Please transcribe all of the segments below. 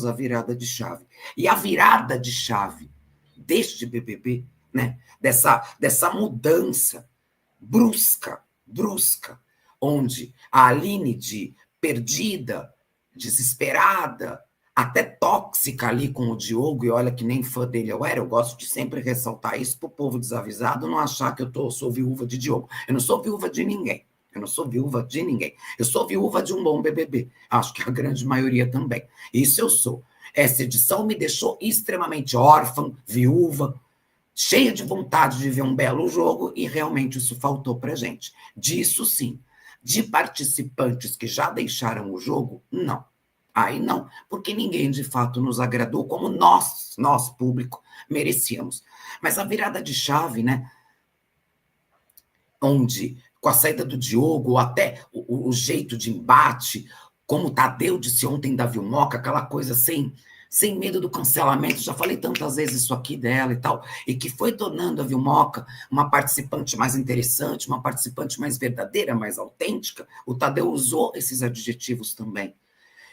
a virada de chave. E a virada de chave deste BBB, né, dessa mudança brusca, onde a Aline de perdida, desesperada, até tóxica ali com o Diogo, e olha que nem fã dele eu gosto de sempre ressaltar isso para o povo desavisado não achar que sou viúva de Diogo. Eu não sou viúva de ninguém. Eu sou viúva de um bom BBB. Acho que a grande maioria também. Isso eu sou. Essa edição me deixou extremamente órfã, viúva, cheia de vontade de ver um belo jogo, e realmente isso faltou para gente. Disso sim. De participantes que já deixaram o jogo, não. Aí não, porque ninguém de fato nos agradou como nós, público, merecíamos. Mas a virada de chave, né? Onde, com a saída do Diogo, ou até o jeito de embate, como o Tadeu disse ontem da Vilmoca, aquela coisa sem medo do cancelamento, já falei tantas vezes isso aqui dela e tal, e que foi tornando a Vilmoca uma participante mais interessante, uma participante mais verdadeira, mais autêntica. O Tadeu usou esses adjetivos também.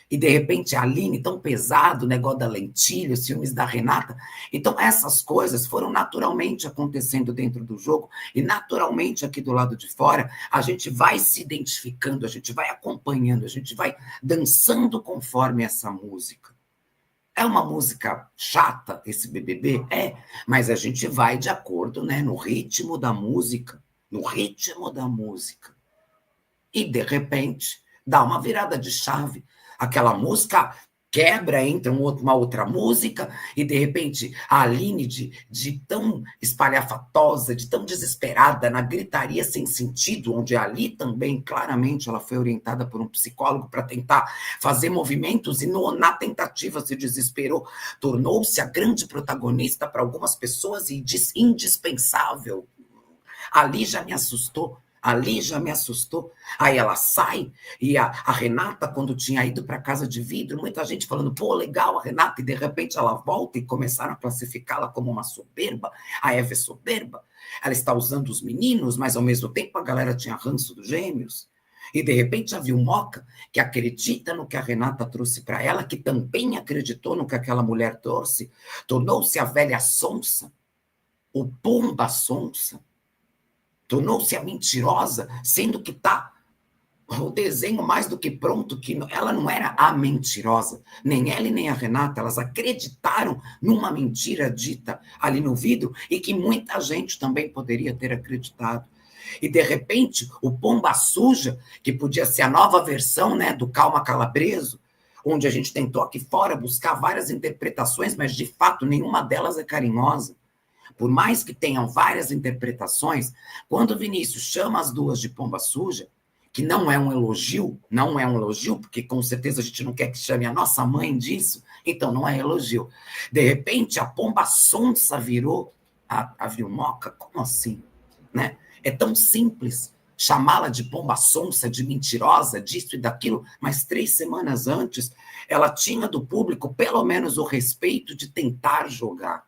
E, de repente, a Aline, tão pesado, o negócio da lentilha, os ciúmes da Renata. Então, essas coisas foram naturalmente acontecendo dentro do jogo, e naturalmente aqui do lado de fora, a gente vai se identificando, a gente vai acompanhando, a gente vai dançando conforme essa música. É uma música chata, esse BBB? É, mas a gente vai de acordo, né, no ritmo da música, E, de repente, dá uma virada de chave. Aquela música quebra, entra uma outra música, e, de repente, a Aline, de tão espalhafatosa, de tão desesperada, na gritaria sem sentido, onde ali também, claramente, ela foi orientada por um psicólogo para tentar fazer movimentos, e na tentativa se desesperou, tornou-se a grande protagonista para algumas pessoas e indispensável. Ali já me assustou. Aí ela sai, e a Renata, quando tinha ido para casa de vidro, muita gente falando, pô, legal a Renata, e de repente ela volta e começaram a classificá-la como uma soberba. A Eva é soberba, ela está usando os meninos, mas ao mesmo tempo a galera tinha ranço dos gêmeos. E de repente a Vilmoca, que acredita no que a Renata trouxe para ela, que também acreditou no que aquela mulher trouxe, tornou-se a velha sonsa, o pomba sonsa, tornou-se a mentirosa, sendo que está o desenho mais do que pronto, que ela não era a mentirosa, nem ela e nem a Renata, elas acreditaram numa mentira dita ali no vidro, e que muita gente também poderia ter acreditado. E, de repente, o Pomba Suja, que podia ser a nova versão, né, do Calma Calabreso, onde a gente tentou aqui fora buscar várias interpretações, mas, de fato, nenhuma delas é carinhosa. Por mais que tenham várias interpretações, quando o Vinícius chama as duas de pomba suja, que não é um elogio, porque com certeza a gente não quer que chame a nossa mãe disso, então não é elogio. De repente, a pomba sonsa virou a Vilmoca, como assim? Né? É tão simples chamá-la de pomba sonsa, de mentirosa, disso e daquilo, mas 3 semanas antes, ela tinha do público pelo menos o respeito de tentar jogar.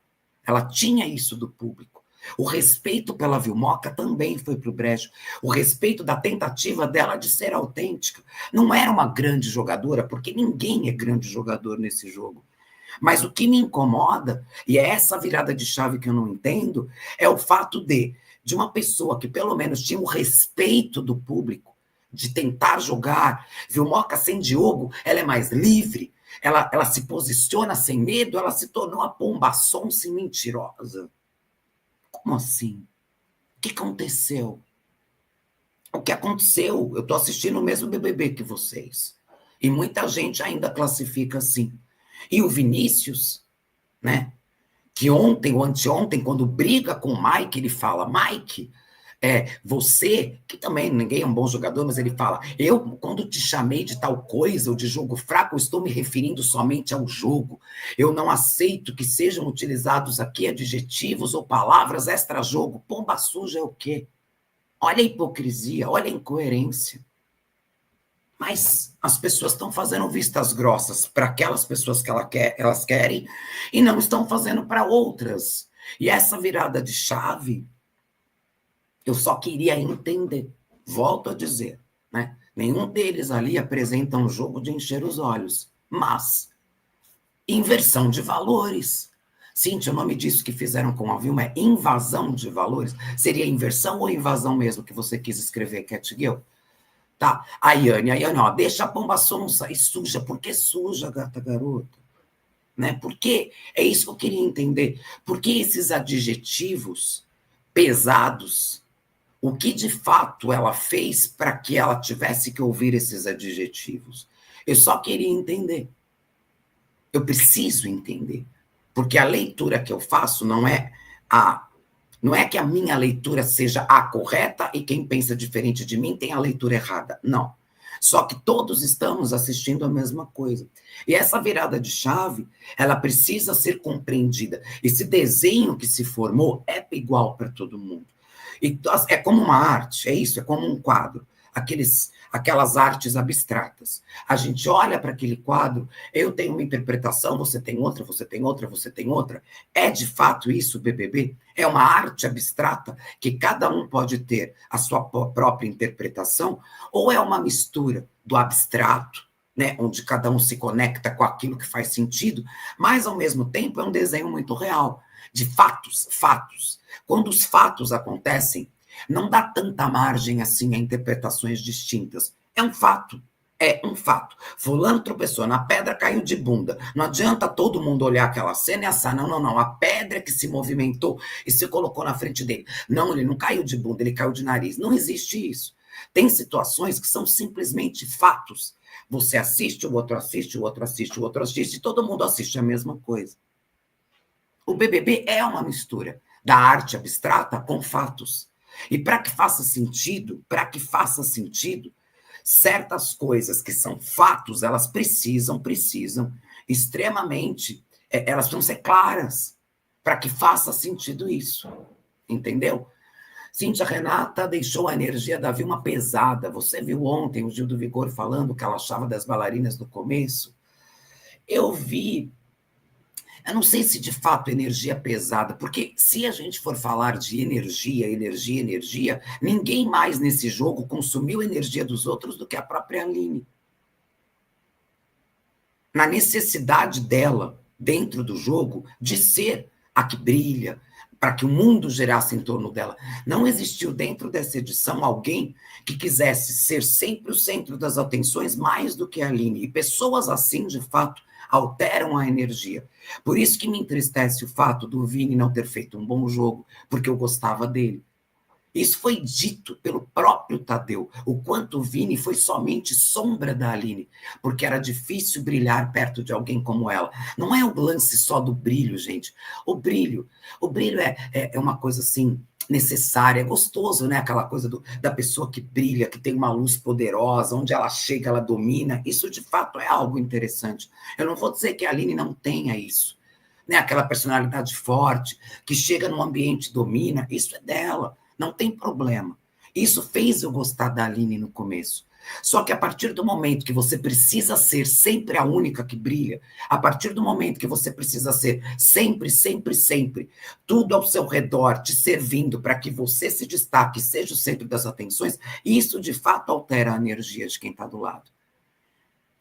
Ela tinha isso do público. O respeito pela Vilmoca também foi para o brejo. O respeito da tentativa dela de ser autêntica. Não era uma grande jogadora, porque ninguém é grande jogador nesse jogo. Mas o que me incomoda, e é essa virada de chave que eu não entendo, é o fato de uma pessoa que pelo menos tinha o respeito do público, de tentar jogar. Vilmoca sem Diogo, ela é mais livre, ela se posiciona sem medo, ela se tornou a pomba sonsa e mentirosa. Como assim? O que aconteceu? O que aconteceu? Eu estou assistindo o mesmo BBB que vocês. E muita gente ainda classifica assim. E o Vinícius, né? Que ontem ou anteontem, quando briga com o Mike, ele fala, Mike, você, que também ninguém é um bom jogador, mas ele fala, eu, quando te chamei de tal coisa, ou de jogo fraco, eu estou me referindo somente ao jogo. Eu não aceito que sejam utilizados aqui adjetivos ou palavras extra-jogo. Pomba suja é o quê? Olha a hipocrisia, olha a incoerência. Mas as pessoas estão fazendo vistas grossas para aquelas pessoas que elas querem, e não estão fazendo para outras. E essa virada de chave, eu só queria entender. Volto a dizer, né? Nenhum deles ali apresenta um jogo de encher os olhos. Mas Inversão de valores. Cíntia, o nome disso que fizeram com a Vilma é invasão de valores. Seria inversão ou invasão mesmo que você quis escrever, Cat Gill? Tá. A Yane, ó, deixa a pomba sonsa e suja. Por que suja, gata garota? Né? Por quê? É isso que eu queria entender. Por que esses adjetivos pesados? O que de fato ela fez para que ela tivesse que ouvir esses adjetivos? Eu só queria entender. Eu preciso entender. Porque a leitura que eu faço não é que a minha leitura seja a correta e quem pensa diferente de mim tem a leitura errada. Não. Só que todos estamos assistindo a mesma coisa. E essa virada de chave, ela precisa ser compreendida. Esse desenho que se formou é igual para todo mundo. E é como uma arte, é isso, é como um quadro. Aquelas artes abstratas. A gente olha para aquele quadro, eu tenho uma interpretação, você tem outra, você tem outra, você tem outra. É de fato isso o BBB? É uma arte abstrata que cada um pode ter a sua própria interpretação? Ou é uma mistura do abstrato, né, onde cada um se conecta com aquilo que faz sentido, mas ao mesmo tempo é um desenho muito real, de fatos. Quando os fatos acontecem, não dá tanta margem assim a interpretações distintas. É um fato. É um fato. Fulano tropeçou na pedra, caiu de bunda. Não adianta todo mundo olhar aquela cena e assar. Não. A pedra que se movimentou e se colocou na frente dele. Não, ele não caiu de bunda, ele caiu de nariz. Não existe isso. Tem situações que são simplesmente fatos. Você assiste, o outro assiste, o outro assiste, o outro assiste, e todo mundo assiste a mesma coisa. O BBB é uma mistura da arte abstrata com fatos. E para que faça sentido, certas coisas que são fatos, elas precisam extremamente, elas precisam ser claras para que faça sentido isso. Entendeu? Cíntia Renata deixou a energia da Vilma pesada. Você viu ontem o Gil do Vigor falando o que ela achava das bailarinas no começo? Eu vi. Eu não sei se de fato energia pesada, porque se a gente for falar de energia, ninguém mais nesse jogo consumiu energia dos outros do que a própria Aline. Na necessidade dela, dentro do jogo, de ser a que brilha, para que o mundo girasse em torno dela. Não existiu dentro dessa edição alguém que quisesse ser sempre o centro das atenções mais do que a Aline. E pessoas assim, de fato, alteram a energia. Por isso que me entristece o fato do Vini não ter feito um bom jogo, porque eu gostava dele. Isso foi dito pelo próprio Tadeu, o quanto o Vini foi somente sombra da Aline, porque era difícil brilhar perto de alguém como ela. Não é o lance só do brilho, gente. O brilho é uma coisa assim necessária, é gostoso, né? Aquela coisa da pessoa que brilha, que tem uma luz poderosa, onde ela chega, ela domina. Isso, de fato, é algo interessante. Eu não vou dizer que a Aline não tenha isso, né? Aquela personalidade forte, que chega no ambiente e domina, isso é dela. Não tem problema. Isso fez eu gostar da Aline no começo. Só que a partir do momento que você precisa ser sempre a única que brilha, a partir do momento que você precisa ser sempre, tudo ao seu redor te servindo para que você se destaque, seja o centro das atenções, isso de fato altera a energia de quem está do lado.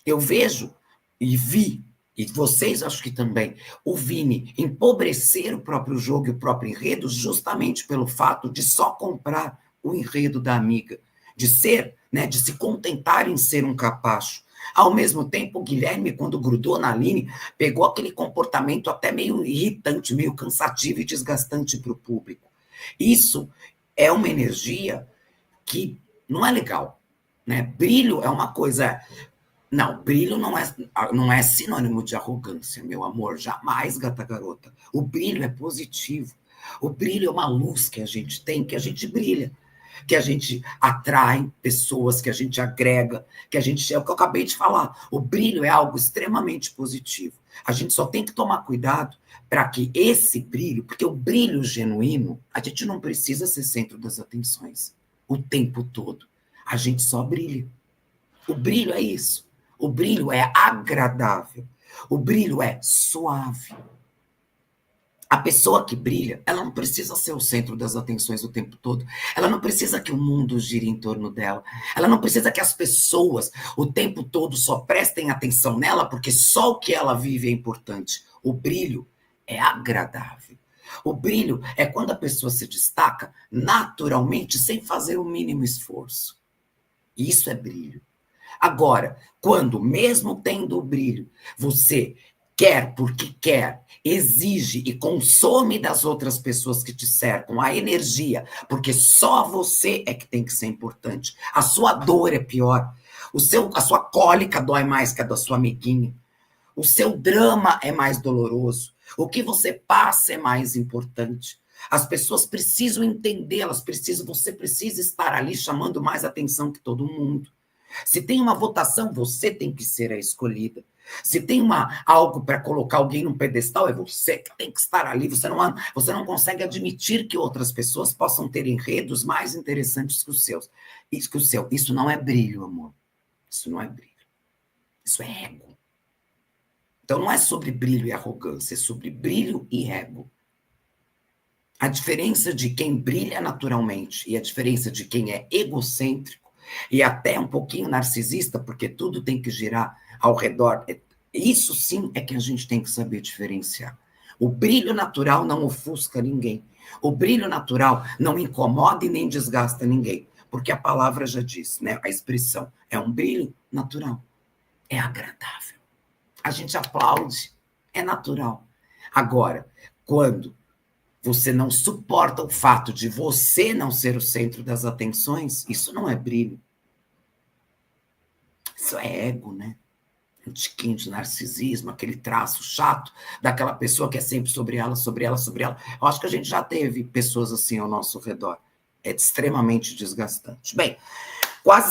Eu vejo e vi, e vocês acho que também, o Vini empobrecer o próprio jogo e o próprio enredo justamente pelo fato de só comprar o enredo da amiga, de ser, né, de se contentar em ser um capacho. Ao mesmo tempo, o Guilherme, quando grudou na Aline, pegou aquele comportamento até meio irritante, meio cansativo e desgastante para o público. Isso é uma energia que não é legal, né? Brilho é uma coisa... Não, brilho não é sinônimo de arrogância, meu amor, jamais, gata garota. O brilho é positivo. O brilho é uma luz que a gente tem, que a gente brilha, que a gente atrai pessoas, que a gente agrega, que a gente... É o que eu acabei de falar. O brilho é algo extremamente positivo. A gente só tem que tomar cuidado para que esse brilho, porque o brilho genuíno, a gente não precisa ser centro das atenções o tempo todo. A gente só brilha. O brilho é isso. O brilho é agradável. O brilho é suave. A pessoa que brilha, ela não precisa ser o centro das atenções o tempo todo. Ela não precisa que o mundo gire em torno dela. Ela não precisa que as pessoas o tempo todo só prestem atenção nela, porque só o que ela vive é importante. O brilho é agradável. O brilho é quando a pessoa se destaca naturalmente, sem fazer o mínimo esforço. Isso é brilho. Agora, quando, mesmo tendo o brilho, você quer porque quer, exige e consome das outras pessoas que te cercam a energia, porque só você é que tem que ser importante. A sua dor é pior. A sua cólica dói mais que a da sua amiguinha. O seu drama é mais doloroso. O que você passa é mais importante. As pessoas precisam entender, você precisa estar ali chamando mais atenção que todo mundo. Se tem uma votação, você tem que ser a escolhida. Se tem algo para colocar alguém num pedestal, é você que tem que estar ali. Você não consegue admitir que outras pessoas possam ter enredos mais interessantes que os seus. Isso não é brilho, amor. Isso não é brilho. Isso é ego. Então não é sobre brilho e arrogância, é sobre brilho e ego. A diferença de quem brilha naturalmente e a diferença de quem é egocêntrico e até um pouquinho narcisista, porque tudo tem que girar ao redor, isso sim é que a gente tem que saber diferenciar. O brilho natural não ofusca ninguém. O brilho natural não incomoda e nem desgasta ninguém, porque a palavra já diz, né? A expressão é um brilho natural, é agradável. A gente aplaude, é natural. Agora, quando você não suporta o fato de você não ser o centro das atenções, isso não é brilho. Isso é ego, né? Um tiquinho de narcisismo, aquele traço chato daquela pessoa que é sempre sobre ela, sobre ela, sobre ela. Eu acho que a gente já teve pessoas assim ao nosso redor. É extremamente desgastante. Bem, quase